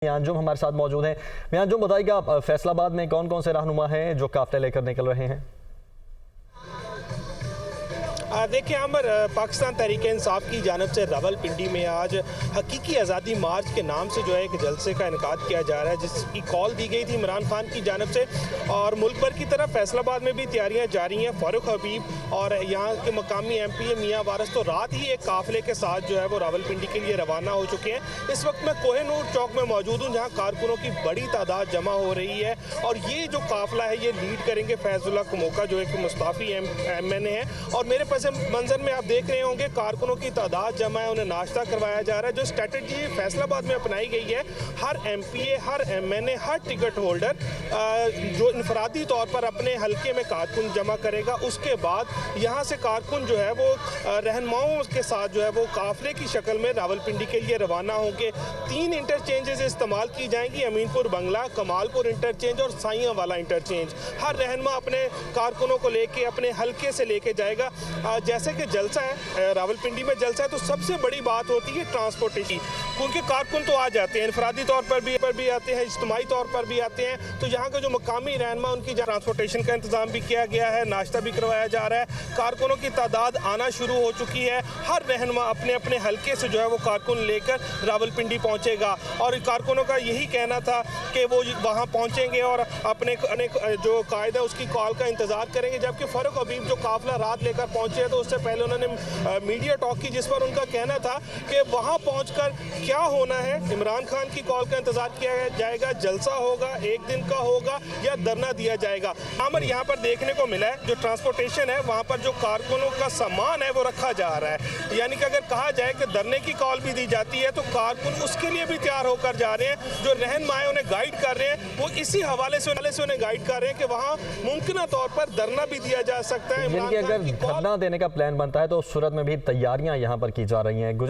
मियांजुम हमारे साथ मौजूद हैं। मियांजुम, बताइएगा फैसलाबाद में कौन कौन से रहनुमा हैं जो काफिले लेकर निकल रहे हैं? देखिए आमर, पाकिस्तान तहरीक इंसाफ की जानब से रावलपिंडी में आज हकीकी आज़ादी मार्च के नाम से जो है एक जलसे का इनकाद किया जा रहा है, जिसकी कॉल दी गई थी इमरान खान की जानब से। और मुल्क भर की तरफ फैसलाबाद में भी तैयारियां जारी हैं। फारूक हबीब और यहाँ के मकामी MP मियाँ वारस तो रात ही एक काफिले के साथ जो है वो रावलपिंडी के लिए रवाना हो चुके हैं। इस वक्त मैं कोहिनूर चौक में मौजूद हूँ, जहाँ कारकुनों की बड़ी तादाद जमा हो रही है। और ये जो काफिला है ये लीड करेंगे फैजुल्लाह कमोका, जो एक मुस्ताफ़ी MNA है। और मेरे पास मंजर में आप देख रहे होंगे कारकुनों की तादाद जमा है, उन्हें नाश्ता करवाया जा रहा है। जो स्ट्रेटजी फैसलाबाद में अपनाई गई है, हर MPA, हर MNA, हर टिकट होल्डर जो इनफरादी तौर पर अपने हल्के में कारकुन जमा करेगा, उसके बाद यहाँ से कारकुन जो है वो रहनुमाओं के साथ जो है वो काफिले की शक्ल में रावलपिंडी के लिए रवाना होंगे। 3 इंटरचेंजेस इस्तेमाल की जाएंगी, अमीनपुर बंगला, कमालपुर इंटरचेंज और साइयां वाला इंटरचेंज। हर रहनुमा अपने कारकुनों को लेके अपने हल्के से लेके जाएगा। जैसे कि जलसा है, रावलपिंडी में जलसा है, तो सबसे बड़ी बात होती है ट्रांसपोर्टेशन, क्योंकि कारकुन तो आ जाते हैं, इनफरादी तौर पर भी आते हैं, इज्तिमाई तौर पर भी आते हैं। तो यहाँ के जो मकामी रहनुमा, उनकी ट्रांसपोर्टेशन का इंतजाम भी किया गया है, नाश्ता भी करवाया जा रहा है। कारकुनों की तादाद आना शुरू हो चुकी है। हर रहनुमा अपने अपने हल्के से जो है वो कारकुन लेकर रावलपिंडी पहुँचेगा। और कारकुनों का यही कहना था कि वो वहाँ पहुँचेंगे और अपने जो कायदा उसकी कॉल का इंतज़ार करेंगे। जबकि फारूक हबीब जो काफिला रात लेकर पहुँचे तो उससे पहले उन्होंने मीडिया टॉक की, जिस पर उनका कहना था कि वहां पहुंचकर क्या होना है, इमरान खान की कॉल का इंतजार किया जाएगा, जलसा होगा, एक दिन का होगा या धरना दिया जाएगा। आमर, यहाँ पर देखने को मिला है जो ट्रांसपोर्टेशन है, वहां पर जो कारकुनों का सामान है वो रखा जा रहा है। यानी कि अगर कहा जाए कि धरने की कॉल भी दी जाती है तो कारकुन उसके लिए भी तैयार होकर जा रहे हैं। जो रहनुमा उन्हें गाइड कर रहे हैं, वो इसी हवाले से उन्हें गाइड कर रहे हैं कि वहाँ मुमकिन तौर पर धरना भी दिया जा सकता है। अगर धरना देने का प्लान बनता है तो उस सूरत में भी तैयारियां यहां पर की जा रही हैं।